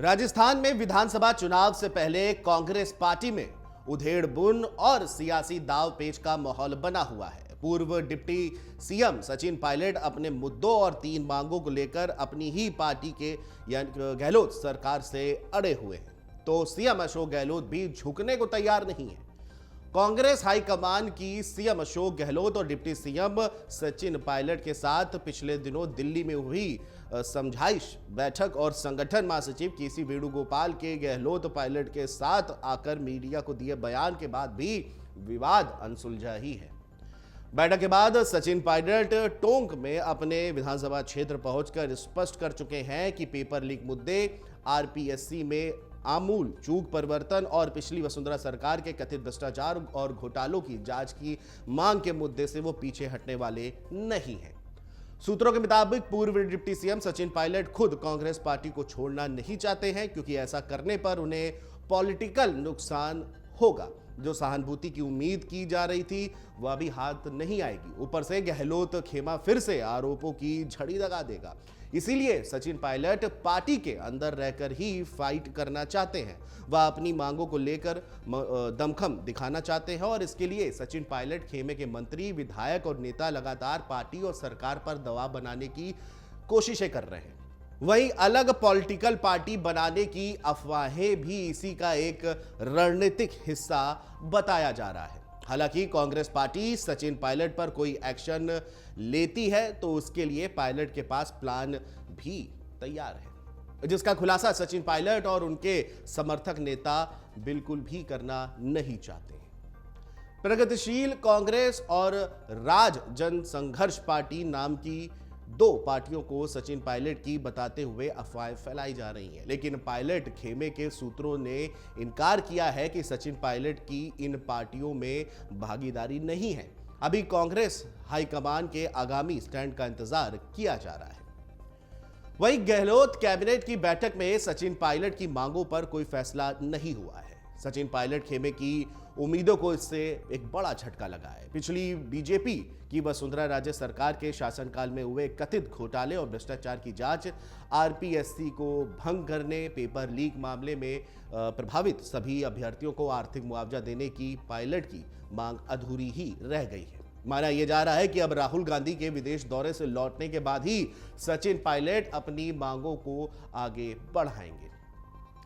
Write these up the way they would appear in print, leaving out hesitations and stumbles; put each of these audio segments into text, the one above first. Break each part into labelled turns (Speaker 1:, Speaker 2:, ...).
Speaker 1: राजस्थान में विधानसभा चुनाव से पहले कांग्रेस पार्टी में उधेड़-बुन और सियासी दाव पेच का माहौल बना हुआ है। पूर्व डिप्टी सीएम सचिन पायलट अपने मुद्दों और 3 मांगों को लेकर अपनी ही पार्टी के यानी गहलोत सरकार से अड़े हुए हैं, तो सीएम अशोक गहलोत भी झुकने को तैयार नहीं है। कांग्रेस हाईकमान की सीएम अशोक गहलोत और डिप्टी सीएम सचिन पायलट के साथ पिछले दिनों दिल्ली में हुई समझाइश बैठक और संगठन महासचिव केसी वेणुगोपाल के गहलोत पायलट के साथ आकर मीडिया को दिए बयान के बाद भी विवाद अनसुलझा ही है। बैठक के बाद सचिन पायलट टोंक में अपने विधानसभा क्षेत्र पहुंचकर स्पष्ट कर चुके हैं कि पेपर लीक मुद्दे, आरपीएससी में आमूल चूक परिवर्तन और पिछली वसुंधरा सरकार के कथित भ्रष्टाचार और घोटालों की जांच की मांग के मुद्दे से वो पीछे हटने वाले नहीं हैं। सूत्रों के मुताबिक पूर्व डिप्टी सीएम सचिन पायलट खुद कांग्रेस पार्टी को छोड़ना नहीं चाहते हैं, क्योंकि ऐसा करने पर उन्हें पॉलिटिकल नुकसान होगा। जो सहानुभूति की उम्मीद की जा रही थी वह भी हाथ नहीं आएगी। ऊपर से गहलोत खेमा फिर से आरोपों की झड़ी लगा देगा। इसीलिए सचिन पायलट पार्टी के अंदर रहकर ही फाइट करना चाहते हैं। वह अपनी मांगों को लेकर दमखम दिखाना चाहते हैं और इसके लिए सचिन पायलट खेमे के मंत्री, विधायक और नेता लगातार पार्टी और सरकार पर दबाव बनाने की कोशिशें कर रहे हैं। वहीं अलग पॉलिटिकल पार्टी बनाने की अफवाहें भी इसी का एक रणनीतिक हिस्सा बताया जा रहा है। हालांकि कांग्रेस पार्टी सचिन पायलट पर कोई एक्शन लेती है तो उसके लिए पायलट के पास प्लान भी तैयार है, जिसका खुलासा सचिन पायलट और उनके समर्थक नेता बिल्कुल भी करना नहीं चाहते। प्रगतिशील कांग्रेस और राज जनसंघर्ष पार्टी नाम की 2 पार्टियों को सचिन पायलट की बताते हुए अफवाहें फैलाई जा रही हैं, लेकिन पायलट खेमे के सूत्रों ने इनकार किया है कि सचिन पायलट की इन पार्टियों में भागीदारी नहीं है। अभी कांग्रेस हाईकमान के आगामी स्टैंड का इंतजार किया जा रहा है। वहीं गहलोत कैबिनेट की बैठक में सचिन पायलट की मांगों पर कोई फैसला नहीं हुआ है। सचिन पायलट खेमे की उम्मीदों को इससे एक बड़ा झटका लगा है। पिछली बीजेपी की वसुंधरा राजे सरकार के शासनकाल में हुए कथित घोटाले और भ्रष्टाचार की जांच, आरपीएससी को भंग करने, पेपर लीक मामले में प्रभावित सभी अभ्यर्थियों को आर्थिक मुआवजा देने की पायलट की मांग अधूरी ही रह गई है। माना यह जा रहा है कि अब राहुल गांधी के विदेश दौरे से लौटने के बाद ही सचिन पायलट अपनी मांगों को आगे बढ़ाएंगे।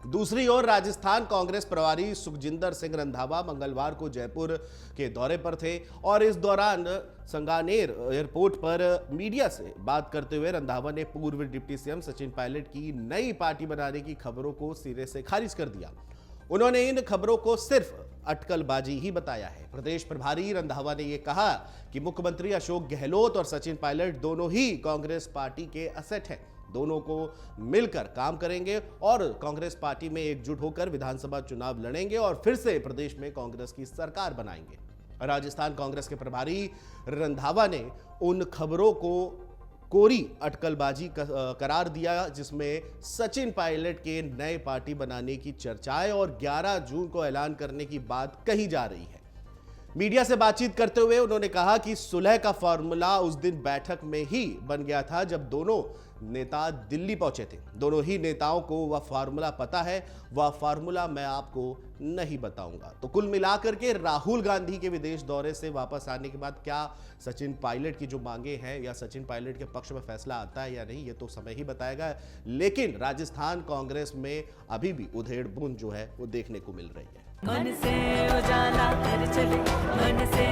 Speaker 1: दूसरी ओर राजस्थान कांग्रेस प्रभारी सुखजिंदर सिंह रंधावा मंगलवार को जयपुर के दौरे पर थे और इस दौरान संगानेर एयरपोर्ट पर मीडिया से बात करते हुए रंधावा ने पूर्व डिप्टी सीएम सचिन पायलट की नई पार्टी बनाने की खबरों को सिरे से खारिज कर दिया। उन्होंने इन खबरों को सिर्फ अटकलबाजी ही बताया है। प्रदेश प्रभारी रंधावा ने यह कहा कि मुख्यमंत्री अशोक गहलोत और सचिन पायलट दोनों ही कांग्रेस पार्टी के एसेट हैं। दोनों को मिलकर काम करेंगे और कांग्रेस पार्टी में एकजुट होकर विधानसभा चुनाव लड़ेंगे और फिर से प्रदेश में कांग्रेस की सरकार बनाएंगे। राजस्थान कांग्रेस के प्रभारी रंधावा ने उन खबरों को कोरी अटकलबाजी करार दिया जिसमें सचिन पायलट के नए पार्टी बनाने की चर्चाएं और 11 जून को ऐलान करने की बात कही जा रही है। मीडिया से बातचीत करते हुए उन्होंने कहा कि सुलह का फॉर्मूला उस दिन बैठक में ही बन गया था जब दोनों नेता दिल्ली पहुंचे थे। दोनों ही नेताओं को वह फार्मूला पता है, वह फार्मूला मैं आपको नहीं बताऊंगा। तो कुल मिलाकर के राहुल गांधी के विदेश दौरे से वापस आने के बाद क्या सचिन पायलट की जो मांगे हैं या सचिन पायलट के पक्ष में फैसला आता है या नहीं, ये तो समय ही बताएगा। लेकिन राजस्थान कांग्रेस में अभी भी उधेड़-बुन जो है वो देखने को मिल रही है।
Speaker 2: मन से उजाला कर चले, मन से